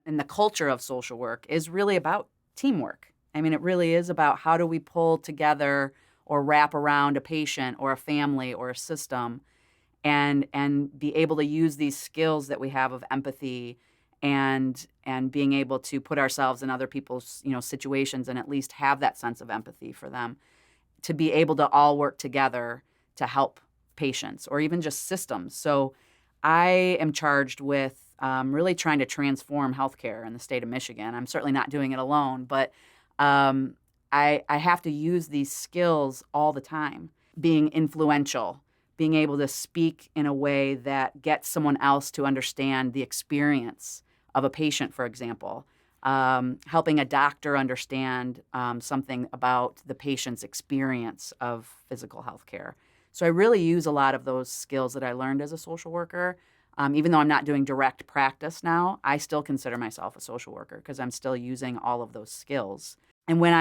And the culture of social work is really about teamwork. I mean, it really is about how do we pull together or wrap around a patient or a family or a system and be able to use these skills that we have of empathy and being able to put ourselves in other people's, situations and at least have that sense of empathy for them to be able to all work together to help patients or even just systems. So I am charged with really trying to transform healthcare in the state of Michigan. I'm certainly not doing it alone, but um, I have to use these skills all the time, being influential, being able to speak in a way that gets someone else to understand the experience of a patient, for example, helping a doctor understand something about the patient's experience of physical health care. So I really use a lot of those skills that I learned as a social worker. Even though I'm not doing direct practice now, I still consider myself a social worker because I'm still using all of those skills. And when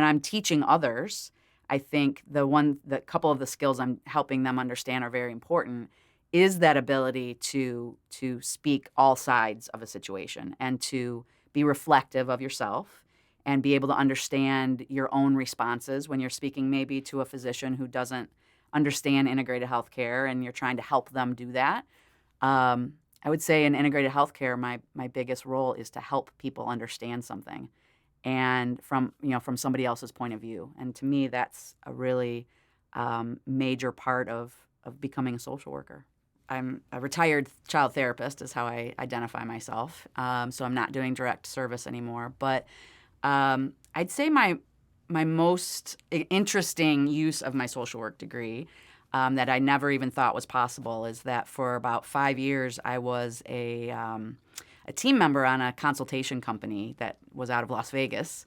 I'm teaching others, I think the couple of the skills I'm helping them understand are very important is that ability to speak all sides of a situation and to be reflective of yourself and be able to understand your own responses when you're speaking maybe to a physician who doesn't understand integrated healthcare and you're trying to help them do that. I would say in integrated healthcare, my biggest role is to help people understand something and from somebody else's point of view. And to me, that's a really major part of becoming a social worker. I'm a retired child therapist is how I identify myself. So I'm not doing direct service anymore. But I'd say my most interesting use of my social work degree that I never even thought was possible is that for about 5 years I was a team member on a consultation company that was out of Las Vegas.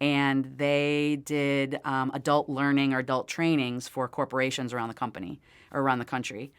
And they did adult learning or adult trainings for corporations around the company or around the country.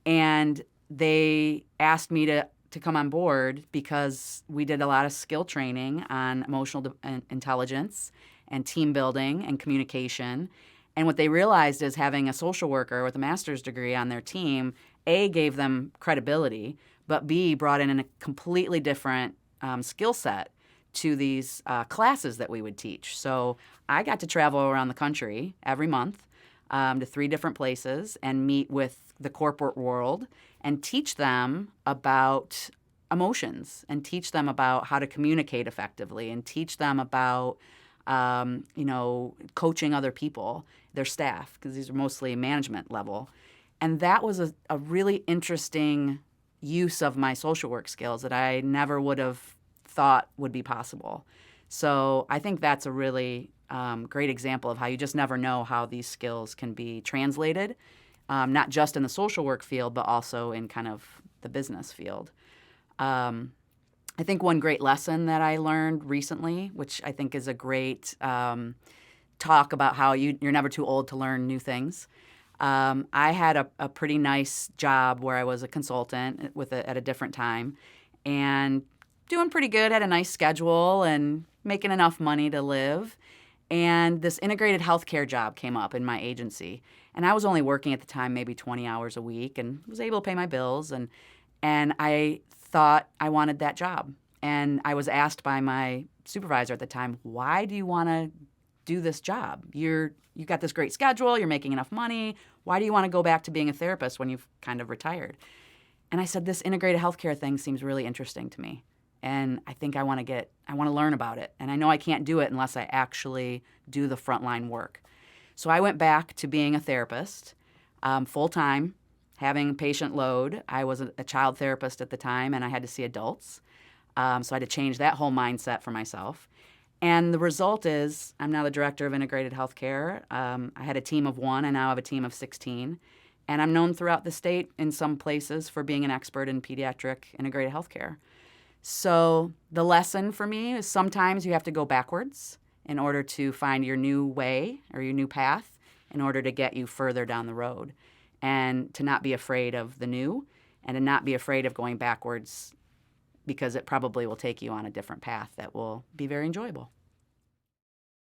And they asked me to come on board because we did a lot of skill training on emotional intelligence and team building and communication. And what they realized is having a social worker with a master's degree on their team, A, gave them credibility, but B, brought in a completely different skill set to these classes that we would teach. So I got to travel around the country every month to 3 different places and meet with the corporate world and teach them about emotions and teach them about how to communicate effectively and teach them about coaching other people, their staff, because these are mostly management level. And that was a really interesting use of my social work skills that I never would have thought would be possible. So I think that's a really great example of how you just never know how these skills can be translated, not just in the social work field, but also in kind of the business field. I think one great lesson that I learned recently, which I think is a great talk about how you're never too old to learn new things. I had a pretty nice job where I was a consultant at a different time and doing pretty good, had a nice schedule and making enough money to live. And this integrated healthcare job came up in my agency. And I was only working at the time maybe 20 hours a week and was able to pay my bills. And I thought I wanted that job. And I was asked by my supervisor at the time, why do you want to do this job? You've got this great schedule, you're making enough money. Why do you want to go back to being a therapist when you've kind of retired? And I said, this integrated healthcare thing seems really interesting to me. And I think I want to learn about it. And I know I can't do it unless I actually do the frontline work. So I went back to being a therapist, full-time, having patient load. I was a child therapist at the time, and I had to see adults. So I had to change that whole mindset for myself. And the result is I'm now the director of integrated healthcare. I had a team of 1, and now I have a team of 16. And I'm known throughout the state in some places for being an expert in pediatric integrated healthcare. So the lesson for me is sometimes you have to go backwards in order to find your new way or your new path in order to get you further down the road. And to not be afraid of the new and to not be afraid of going backwards because it probably will take you on a different path that will be very enjoyable.